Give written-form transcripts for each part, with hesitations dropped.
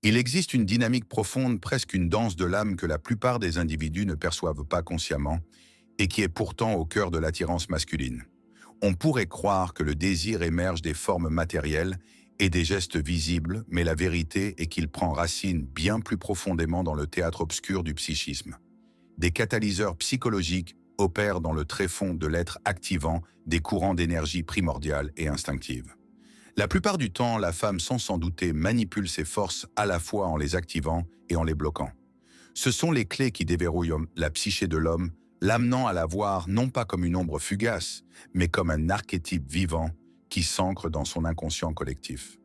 Il existe une dynamique profonde, presque une danse de l'âme que la plupart des individus ne perçoivent pas consciemment et qui est pourtant au cœur de l'attirance masculine. On pourrait croire que le désir émerge des formes matérielles et des gestes visibles, mais la vérité est qu'il prend racine bien plus profondément dans le théâtre obscur du psychisme. Des catalyseurs psychologiques opèrent dans le tréfonds de l'être activant des courants d'énergie primordiales et instinctives. La plupart du temps, la femme sans s'en douter manipule ses forces à la fois en les activant et en les bloquant. Ce sont les clés qui déverrouillent la psyché de l'homme, l'amenant à la voir non pas comme une ombre fugace, mais comme un archétype vivant qui s'ancre dans son inconscient collectif.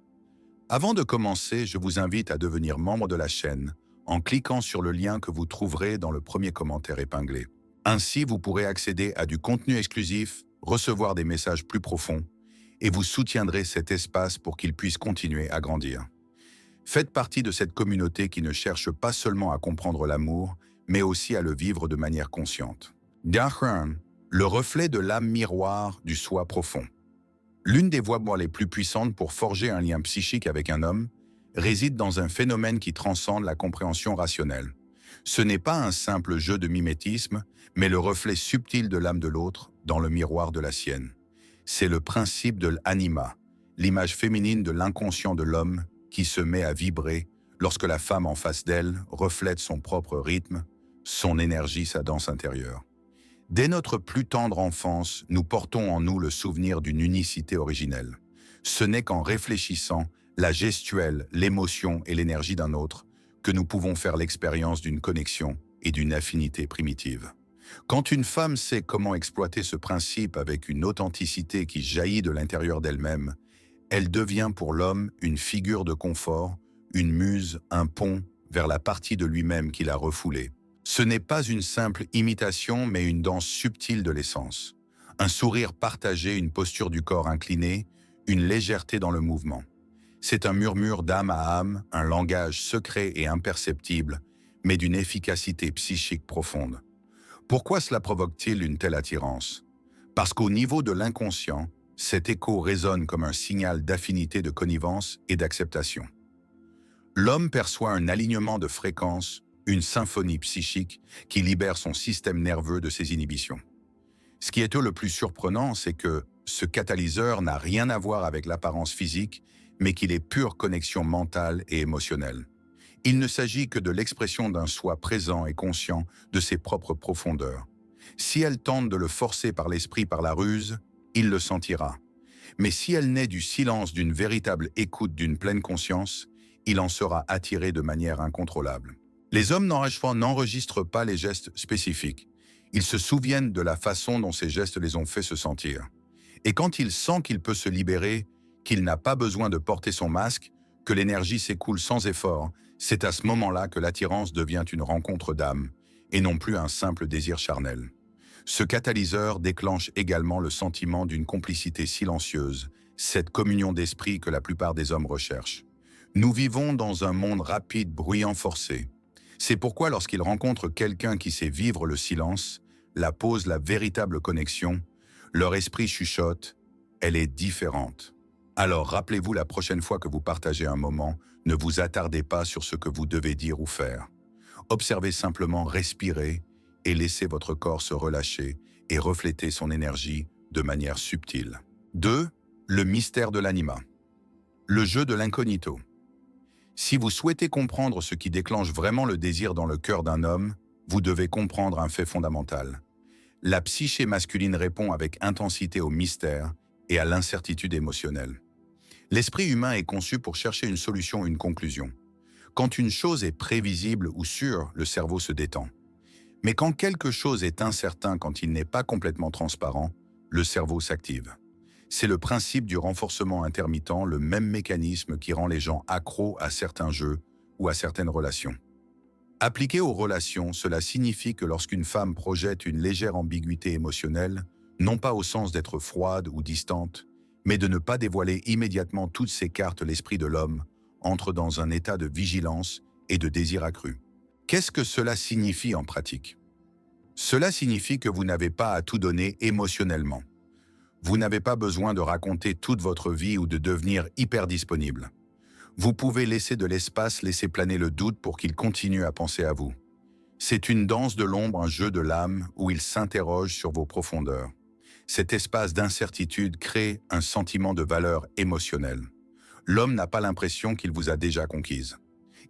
Avant de commencer, je vous invite à devenir membre de la chaîne en cliquant sur le lien que vous trouverez dans le premier commentaire épinglé. Ainsi, vous pourrez accéder à du contenu exclusif, recevoir des messages plus profonds, et vous soutiendrez cet espace pour qu'il puisse continuer à grandir. Faites partie de cette communauté qui ne cherche pas seulement à comprendre l'amour, mais aussi à le vivre de manière consciente. Dachern, le reflet de l'âme miroir du soi profond. L'une des voies les plus puissantes pour forger un lien psychique avec un homme réside dans un phénomène qui transcende la compréhension rationnelle. Ce n'est pas un simple jeu de mimétisme, mais le reflet subtil de l'âme de l'autre dans le miroir de la sienne. C'est le principe de l'anima, l'image féminine de l'inconscient de l'homme qui se met à vibrer lorsque la femme en face d'elle reflète son propre rythme, son énergie, sa danse intérieure. Dès notre plus tendre enfance, nous portons en nous le souvenir d'une unicité originelle. Ce n'est qu'en réfléchissant la gestuelle, l'émotion et l'énergie d'un autre que nous pouvons faire l'expérience d'une connexion et d'une affinité primitive. Quand une femme sait comment exploiter ce principe avec une authenticité qui jaillit de l'intérieur d'elle-même, elle devient pour l'homme une figure de confort, une muse, un pont vers la partie de lui-même qu'il a refoulée. Ce n'est pas une simple imitation, mais une danse subtile de l'essence. Un sourire partagé, une posture du corps inclinée, une légèreté dans le mouvement. C'est un murmure d'âme à âme, un langage secret et imperceptible, mais d'une efficacité psychique profonde. Pourquoi cela provoque-t-il une telle attirance? Parce qu'au niveau de l'inconscient, cet écho résonne comme un signal d'affinité, de connivence et d'acceptation. L'homme perçoit un alignement de fréquences, une symphonie psychique qui libère son système nerveux de ses inhibitions. Ce qui est le plus surprenant, c'est que ce catalyseur n'a rien à voir avec l'apparence physique, mais qu'il est pure connexion mentale et émotionnelle. Il ne s'agit que de l'expression d'un soi présent et conscient de ses propres profondeurs. Si elle tente de le forcer par l'esprit, par la ruse, il le sentira. Mais si elle naît du silence, d'une véritable écoute, d'une pleine conscience, il en sera attiré de manière incontrôlable. Les hommes n'enregistrent pas les gestes spécifiques. Ils se souviennent de la façon dont ces gestes les ont fait se sentir. Et quand il sent qu'il peut se libérer, qu'il n'a pas besoin de porter son masque, que l'énergie s'écoule sans effort, c'est à ce moment-là que l'attirance devient une rencontre d'âme, et non plus un simple désir charnel. Ce catalyseur déclenche également le sentiment d'une complicité silencieuse, cette communion d'esprit que la plupart des hommes recherchent. Nous vivons dans un monde rapide, bruyant, forcé. C'est pourquoi lorsqu'ils rencontrent quelqu'un qui sait vivre le silence, la pause, la véritable connexion, leur esprit chuchote, elle est différente. Alors rappelez-vous la prochaine fois que vous partagez un moment, ne vous attardez pas sur ce que vous devez dire ou faire. Observez simplement, respirez et laissez votre corps se relâcher et refléter son énergie de manière subtile. 2. Le mystère de l'anima. Le jeu de l'incognito. Si vous souhaitez comprendre ce qui déclenche vraiment le désir dans le cœur d'un homme, vous devez comprendre un fait fondamental. La psyché masculine répond avec intensité au mystère et à l'incertitude émotionnelle. L'esprit humain est conçu pour chercher une solution, une conclusion. Quand une chose est prévisible ou sûre, le cerveau se détend. Mais quand quelque chose est incertain, quand il n'est pas complètement transparent, le cerveau s'active. C'est le principe du renforcement intermittent, le même mécanisme qui rend les gens accros à certains jeux ou à certaines relations. Appliqué aux relations, cela signifie que lorsqu'une femme projette une légère ambiguïté émotionnelle, non pas au sens d'être froide ou distante, mais de ne pas dévoiler immédiatement toutes ses cartes, l'esprit de l'homme entre dans un état de vigilance et de désir accru. Qu'est-ce que cela signifie en pratique? Cela signifie que vous n'avez pas à tout donner émotionnellement. Vous n'avez pas besoin de raconter toute votre vie ou de devenir hyper disponible. Vous pouvez laisser de l'espace, laisser planer le doute pour qu'il continue à penser à vous. C'est une danse de l'ombre, un jeu de l'âme où il s'interroge sur vos profondeurs. Cet espace d'incertitude crée un sentiment de valeur émotionnelle. L'homme n'a pas l'impression qu'il vous a déjà conquise.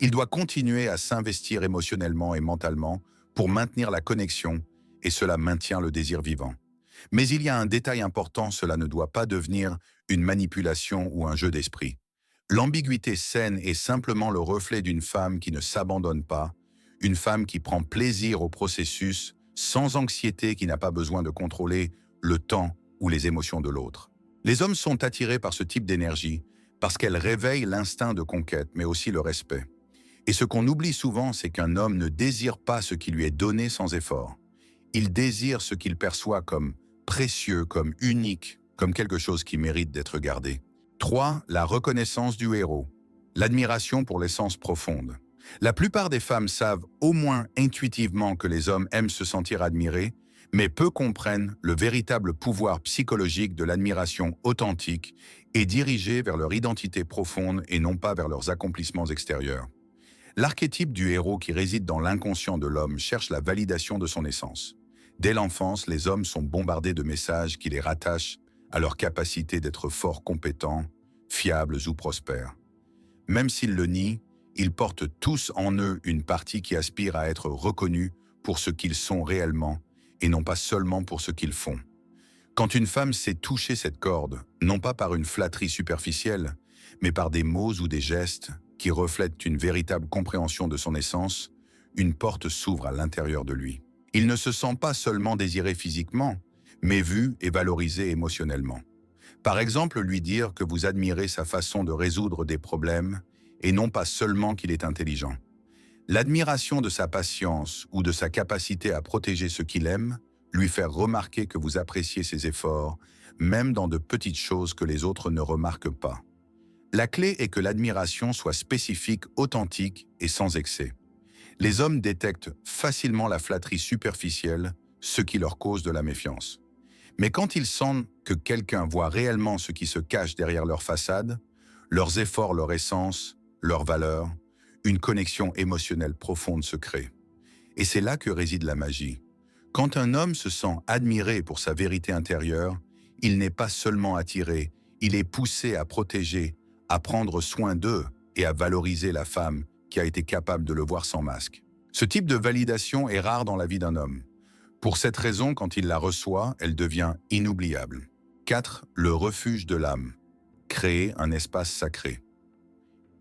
Il doit continuer à s'investir émotionnellement et mentalement pour maintenir la connexion, et cela maintient le désir vivant. Mais il y a un détail important, cela ne doit pas devenir une manipulation ou un jeu d'esprit. L'ambiguïté saine est simplement le reflet d'une femme qui ne s'abandonne pas, une femme qui prend plaisir au processus, sans anxiété, qui n'a pas besoin de contrôler le temps ou les émotions de l'autre. Les hommes sont attirés par ce type d'énergie parce qu'elle réveille l'instinct de conquête, mais aussi le respect. Et ce qu'on oublie souvent, c'est qu'un homme ne désire pas ce qui lui est donné sans effort. Il désire ce qu'il perçoit comme précieux, comme unique, comme quelque chose qui mérite d'être gardé. 3. La reconnaissance du héros. L'admiration pour l'essence profonde. La plupart des femmes savent au moins intuitivement que les hommes aiment se sentir admirés, mais peu comprennent le véritable pouvoir psychologique de l'admiration authentique et dirigée vers leur identité profonde et non pas vers leurs accomplissements extérieurs. L'archétype du héros qui réside dans l'inconscient de l'homme cherche la validation de son essence. Dès l'enfance, les hommes sont bombardés de messages qui les rattachent à leur capacité d'être forts, compétents, fiables ou prospères. Même s'ils le nient, ils portent tous en eux une partie qui aspire à être reconnue pour ce qu'ils sont réellement et non pas seulement pour ce qu'ils font. Quand une femme sait toucher cette corde, non pas par une flatterie superficielle, mais par des mots ou des gestes qui reflètent une véritable compréhension de son essence, une porte s'ouvre à l'intérieur de lui. Il ne se sent pas seulement désiré physiquement, mais vu et valorisé émotionnellement. Par exemple, lui dire que vous admirez sa façon de résoudre des problèmes et non pas seulement qu'il est intelligent. L'admiration de sa patience ou de sa capacité à protéger ce qu'il aime, lui faire remarquer que vous appréciez ses efforts, même dans de petites choses que les autres ne remarquent pas. La clé est que l'admiration soit spécifique, authentique et sans excès. Les hommes détectent facilement la flatterie superficielle, ce qui leur cause de la méfiance. Mais quand ils sentent que quelqu'un voit réellement ce qui se cache derrière leur façade, leurs efforts, leur essence, leurs valeurs, une connexion émotionnelle profonde se crée. Et c'est là que réside la magie. Quand un homme se sent admiré pour sa vérité intérieure, il n'est pas seulement attiré, il est poussé à protéger, à prendre soin d'eux et à valoriser la femme qui a été capable de le voir sans masque. Ce type de validation est rare dans la vie d'un homme. Pour cette raison, quand il la reçoit, elle devient inoubliable. 4. Le refuge de l'âme. Créer un espace sacré.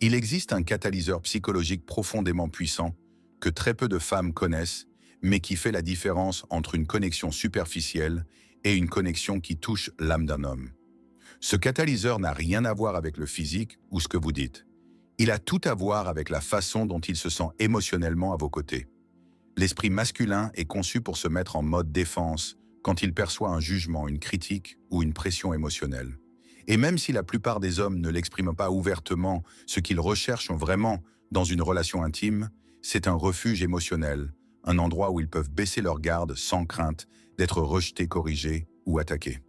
Il existe un catalyseur psychologique profondément puissant que très peu de femmes connaissent, mais qui fait la différence entre une connexion superficielle et une connexion qui touche l'âme d'un homme. Ce catalyseur n'a rien à voir avec le physique ou ce que vous dites. Il a tout à voir avec la façon dont il se sent émotionnellement à vos côtés. L'esprit masculin est conçu pour se mettre en mode défense quand il perçoit un jugement, une critique ou une pression émotionnelle. Et même si la plupart des hommes ne l'expriment pas ouvertement, ce qu'ils recherchent vraiment dans une relation intime, c'est un refuge émotionnel, un endroit où ils peuvent baisser leur garde sans crainte d'être rejetés, corrigés ou attaqués.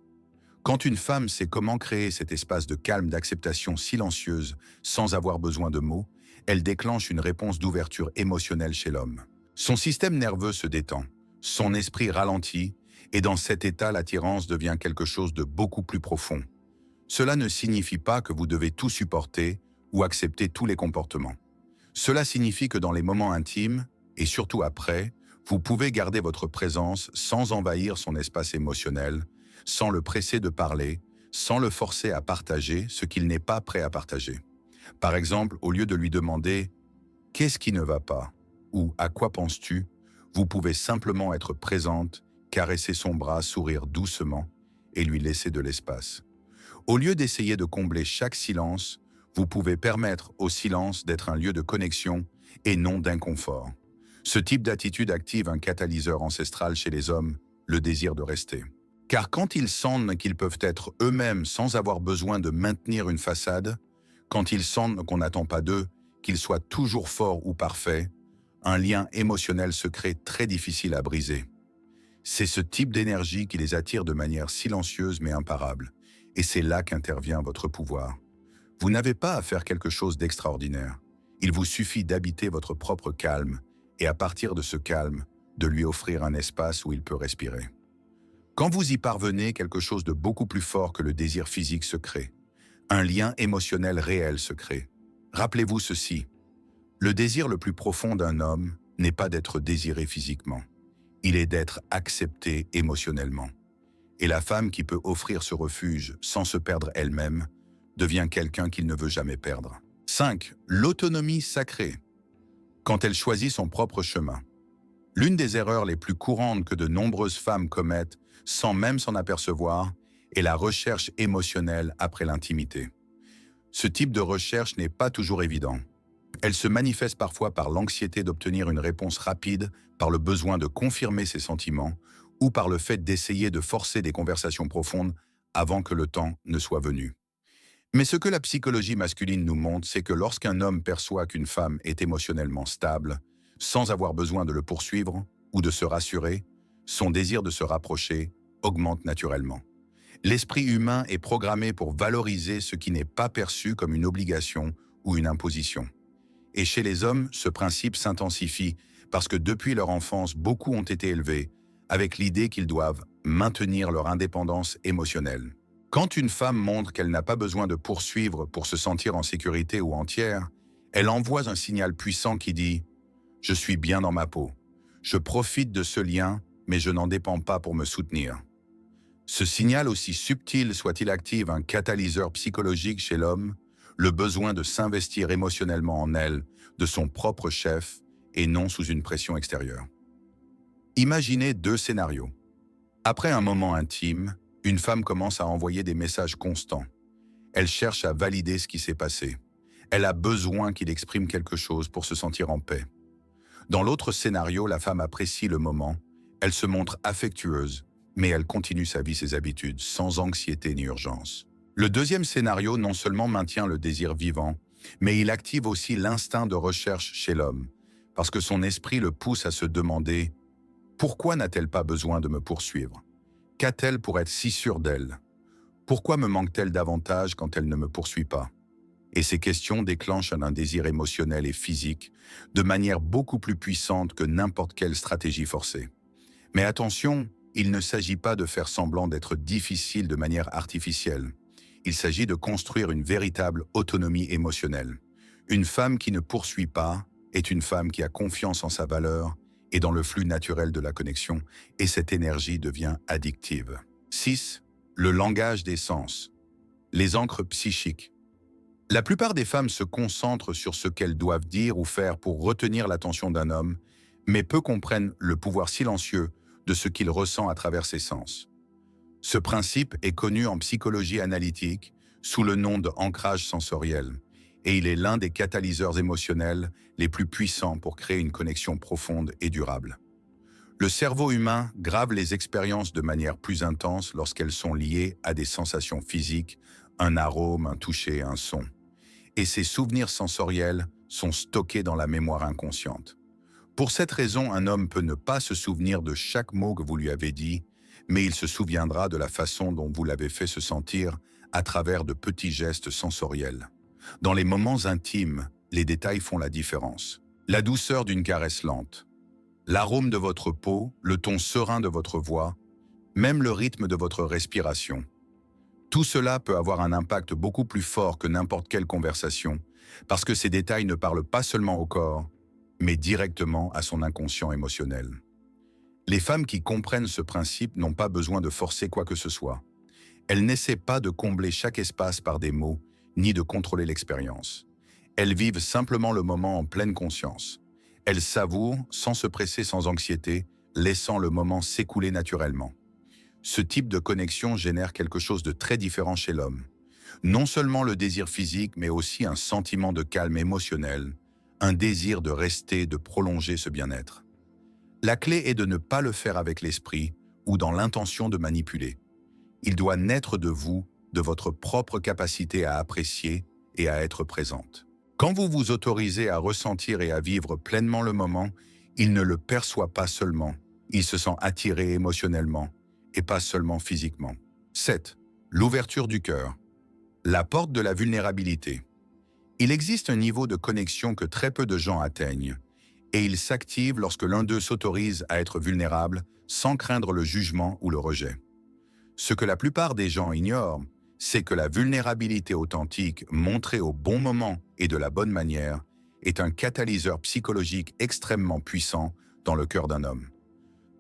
Quand une femme sait comment créer cet espace de calme, d'acceptation silencieuse, sans avoir besoin de mots, elle déclenche une réponse d'ouverture émotionnelle chez l'homme. Son système nerveux se détend, son esprit ralentit, et dans cet état, l'attirance devient quelque chose de beaucoup plus profond. Cela ne signifie pas que vous devez tout supporter ou accepter tous les comportements. Cela signifie que dans les moments intimes, et surtout après, vous pouvez garder votre présence sans envahir son espace émotionnel, sans le presser de parler, sans le forcer à partager ce qu'il n'est pas prêt à partager. Par exemple, au lieu de lui demander « Qu'est-ce qui ne va pas ?» ou « À quoi penses-tu ?» vous pouvez simplement être présente, caresser son bras, sourire doucement et lui laisser de l'espace. Au lieu d'essayer de combler chaque silence, vous pouvez permettre au silence d'être un lieu de connexion et non d'inconfort. Ce type d'attitude active un catalyseur ancestral chez les hommes, le désir de rester. Car quand ils sentent qu'ils peuvent être eux-mêmes sans avoir besoin de maintenir une façade, quand ils sentent qu'on n'attend pas d'eux, qu'ils soient toujours forts ou parfaits, un lien émotionnel se crée très difficile à briser. C'est ce type d'énergie qui les attire de manière silencieuse mais imparable, et c'est là qu'intervient votre pouvoir. Vous n'avez pas à faire quelque chose d'extraordinaire. Il vous suffit d'habiter votre propre calme et à partir de ce calme, de lui offrir un espace où il peut respirer. Quand vous y parvenez, quelque chose de beaucoup plus fort que le désir physique se crée. Un lien émotionnel réel se crée. Rappelez-vous ceci, le désir le plus profond d'un homme n'est pas d'être désiré physiquement. Il est d'être accepté émotionnellement. Et la femme qui peut offrir ce refuge sans se perdre elle-même devient quelqu'un qu'il ne veut jamais perdre. 5. L'autonomie sacrée. Quand elle choisit son propre chemin. L'une des erreurs les plus courantes que de nombreuses femmes commettent, sans même s'en apercevoir, est la recherche émotionnelle après l'intimité. Ce type de recherche n'est pas toujours évident. Elle se manifeste parfois par l'anxiété d'obtenir une réponse rapide, par le besoin de confirmer ses sentiments, ou par le fait d'essayer de forcer des conversations profondes avant que le temps ne soit venu. Mais ce que la psychologie masculine nous montre, c'est que lorsqu'un homme perçoit qu'une femme est émotionnellement stable, sans avoir besoin de le poursuivre ou de se rassurer, son désir de se rapprocher augmente naturellement. L'esprit humain est programmé pour valoriser ce qui n'est pas perçu comme une obligation ou une imposition. Et chez les hommes, ce principe s'intensifie parce que depuis leur enfance, beaucoup ont été élevés avec l'idée qu'ils doivent maintenir leur indépendance émotionnelle. Quand une femme montre qu'elle n'a pas besoin de poursuivre pour se sentir en sécurité ou entière, elle envoie un signal puissant qui dit « Je suis bien dans ma peau. Je profite de ce lien, mais je n'en dépends pas pour me soutenir. » Ce signal, aussi subtil soit-il, active un catalyseur psychologique chez l'homme, le besoin de s'investir émotionnellement en elle, de son propre chef, et non sous une pression extérieure. Imaginez 2 scénarios. Après un moment intime, une femme commence à envoyer des messages constants. Elle cherche à valider ce qui s'est passé. Elle a besoin qu'il exprime quelque chose pour se sentir en paix. Dans l'autre scénario, la femme apprécie le moment, elle se montre affectueuse, mais elle continue sa vie, ses habitudes, sans anxiété ni urgence. Le deuxième scénario non seulement maintient le désir vivant, mais il active aussi l'instinct de recherche chez l'homme, parce que son esprit le pousse à se demander « Pourquoi n'a-t-elle pas besoin de me poursuivre ? Qu'a-t-elle pour être si sûre d'elle ? Pourquoi me manque-t-elle davantage quand elle ne me poursuit pas ?» Et ces questions déclenchent un désir émotionnel et physique de manière beaucoup plus puissante que n'importe quelle stratégie forcée. Mais attention, il ne s'agit pas de faire semblant d'être difficile de manière artificielle. Il s'agit de construire une véritable autonomie émotionnelle. Une femme qui ne poursuit pas est une femme qui a confiance en sa valeur et dans le flux naturel de la connexion, et cette énergie devient addictive. 6. Le langage des sens. Les ancres psychiques. La plupart des femmes se concentrent sur ce qu'elles doivent dire ou faire pour retenir l'attention d'un homme, mais peu comprennent le pouvoir silencieux de ce qu'il ressent à travers ses sens. Ce principe est connu en psychologie analytique sous le nom de ancrage sensoriel, et il est l'un des catalyseurs émotionnels les plus puissants pour créer une connexion profonde et durable. Le cerveau humain grave les expériences de manière plus intense lorsqu'elles sont liées à des sensations physiques, un arôme, un toucher, un son. Et ces souvenirs sensoriels sont stockés dans la mémoire inconsciente. Pour cette raison, un homme peut ne pas se souvenir de chaque mot que vous lui avez dit, mais il se souviendra de la façon dont vous l'avez fait se sentir à travers de petits gestes sensoriels. Dans les moments intimes, les détails font la différence. La douceur d'une caresse lente, l'arôme de votre peau, le ton serein de votre voix, même le rythme de votre respiration. Tout cela peut avoir un impact beaucoup plus fort que n'importe quelle conversation, parce que ces détails ne parlent pas seulement au corps, mais directement à son inconscient émotionnel. Les femmes qui comprennent ce principe n'ont pas besoin de forcer quoi que ce soit. Elles n'essaient pas de combler chaque espace par des mots, ni de contrôler l'expérience. Elles vivent simplement le moment en pleine conscience. Elles savourent, sans se presser, sans anxiété, laissant le moment s'écouler naturellement. Ce type de connexion génère quelque chose de très différent chez l'homme. Non seulement le désir physique, mais aussi un sentiment de calme émotionnel, un désir de rester, de prolonger ce bien-être. La clé est de ne pas le faire avec l'esprit ou dans l'intention de manipuler. Il doit naître de vous, de votre propre capacité à apprécier et à être présente. Quand vous vous autorisez à ressentir et à vivre pleinement le moment, il ne le perçoit pas seulement, il se sent attiré émotionnellement et pas seulement physiquement. 7. L'ouverture du cœur. La porte de la vulnérabilité. Il existe un niveau de connexion que très peu de gens atteignent, et il s'active lorsque l'un d'eux s'autorise à être vulnérable sans craindre le jugement ou le rejet. Ce que la plupart des gens ignorent, c'est que la vulnérabilité authentique, montrée au bon moment et de la bonne manière, est un catalyseur psychologique extrêmement puissant dans le cœur d'un homme.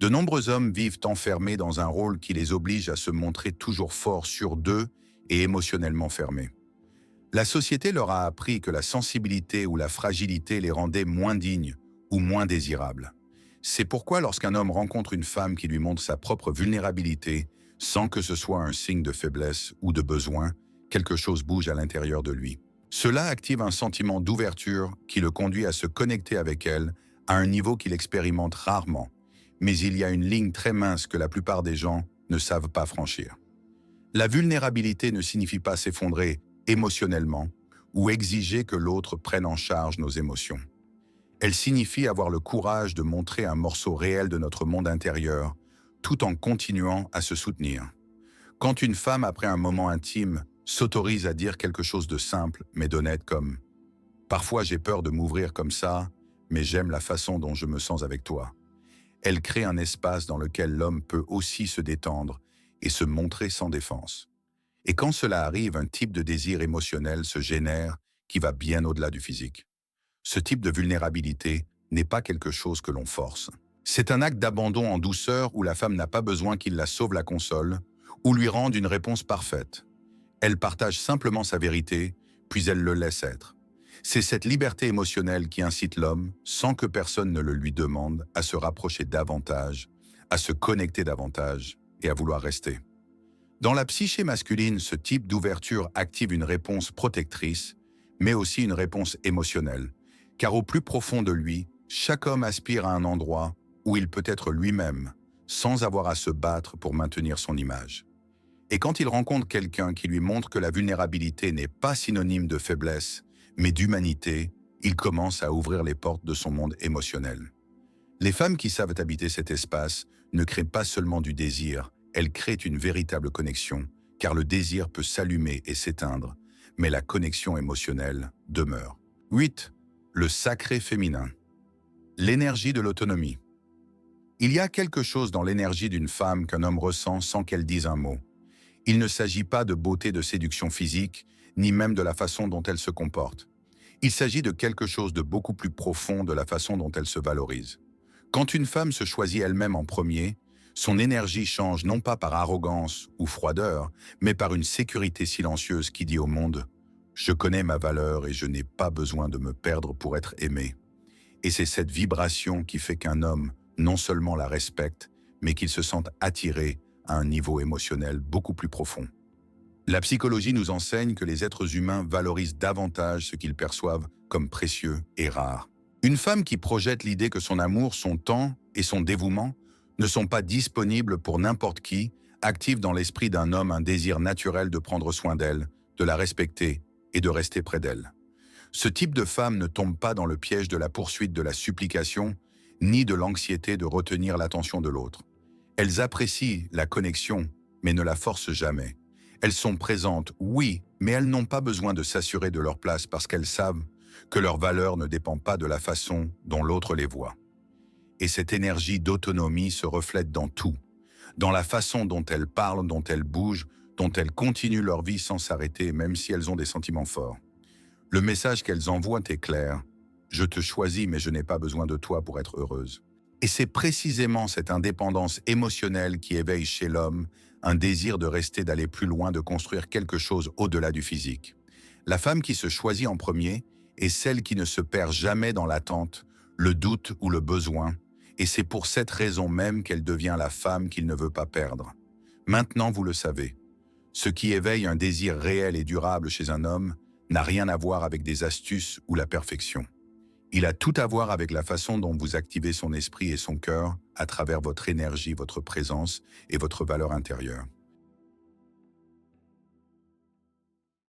De nombreux hommes vivent enfermés dans un rôle qui les oblige à se montrer toujours forts sur d'eux et émotionnellement fermés. La société leur a appris que la sensibilité ou la fragilité les rendait moins dignes ou moins désirables. C'est pourquoi lorsqu'un homme rencontre une femme qui lui montre sa propre vulnérabilité, sans que ce soit un signe de faiblesse ou de besoin, quelque chose bouge à l'intérieur de lui. Cela active un sentiment d'ouverture qui le conduit à se connecter avec elle à un niveau qu'il expérimente rarement. Mais il y a une ligne très mince que la plupart des gens ne savent pas franchir. La vulnérabilité ne signifie pas s'effondrer émotionnellement ou exiger que l'autre prenne en charge nos émotions. Elle signifie avoir le courage de montrer un morceau réel de notre monde intérieur, tout en continuant à se soutenir. Quand une femme, après un moment intime, s'autorise à dire quelque chose de simple mais d'honnête comme « Parfois j'ai peur de m'ouvrir comme ça, mais j'aime la façon dont je me sens avec toi », elle crée un espace dans lequel l'homme peut aussi se détendre et se montrer sans défense. Et quand cela arrive, un type de désir émotionnel se génère qui va bien au-delà du physique. Ce type de vulnérabilité n'est pas quelque chose que l'on force. C'est un acte d'abandon en douceur où la femme n'a pas besoin qu'il la sauve la console ou lui rende une réponse parfaite. Elle partage simplement sa vérité, puis elle le laisse être. C'est cette liberté émotionnelle qui incite l'homme, sans que personne ne le lui demande, à se rapprocher davantage, à se connecter davantage et à vouloir rester. Dans la psyché masculine, ce type d'ouverture active une réponse protectrice, mais aussi une réponse émotionnelle, car au plus profond de lui, chaque homme aspire à un endroit où il peut être lui-même, sans avoir à se battre pour maintenir son image. Et quand il rencontre quelqu'un qui lui montre que la vulnérabilité n'est pas synonyme de faiblesse, mais d'humanité, il commence à ouvrir les portes de son monde émotionnel. Les femmes qui savent habiter cet espace ne créent pas seulement du désir, elles créent une véritable connexion, car le désir peut s'allumer et s'éteindre, mais la connexion émotionnelle demeure. 8. Le sacré féminin. L'énergie de l'autonomie. Il y a quelque chose dans l'énergie d'une femme qu'un homme ressent sans qu'elle dise un mot. Il ne s'agit pas de beauté de séduction physique, ni même de la façon dont elle se comporte. Il s'agit de quelque chose de beaucoup plus profond de la façon dont elle se valorise. Quand une femme se choisit elle-même en premier, son énergie change non pas par arrogance ou froideur, mais par une sécurité silencieuse qui dit au monde « Je connais ma valeur et je n'ai pas besoin de me perdre pour être aimé ». Et c'est cette vibration qui fait qu'un homme non seulement la respecte, mais qu'il se sente attiré à un niveau émotionnel beaucoup plus profond. La psychologie nous enseigne que les êtres humains valorisent davantage ce qu'ils perçoivent comme précieux et rare. Une femme qui projette l'idée que son amour, son temps et son dévouement ne sont pas disponibles pour n'importe qui, active dans l'esprit d'un homme un désir naturel de prendre soin d'elle, de la respecter et de rester près d'elle. Ce type de femme ne tombe pas dans le piège de la poursuite de la supplication, ni de l'anxiété de retenir l'attention de l'autre. Elles apprécient la connexion, mais ne la forcent jamais. Elles sont présentes, oui, mais elles n'ont pas besoin de s'assurer de leur place parce qu'elles savent que leur valeur ne dépend pas de la façon dont l'autre les voit. Et cette énergie d'autonomie se reflète dans tout, dans la façon dont elles parlent, dont elles bougent, dont elles continuent leur vie sans s'arrêter, même si elles ont des sentiments forts. Le message qu'elles envoient est clair. Je te choisis, mais je n'ai pas besoin de toi pour être heureuse. Et c'est précisément cette indépendance émotionnelle qui éveille chez l'homme un désir de rester, d'aller plus loin, de construire quelque chose au-delà du physique. La femme qui se choisit en premier est celle qui ne se perd jamais dans l'attente, le doute ou le besoin, et c'est pour cette raison même qu'elle devient la femme qu'il ne veut pas perdre. Maintenant, vous le savez, ce qui éveille un désir réel et durable chez un homme n'a rien à voir avec des astuces ou la perfection. Il a tout à voir avec la façon dont vous activez son esprit et son cœur à travers votre énergie, votre présence et votre valeur intérieure.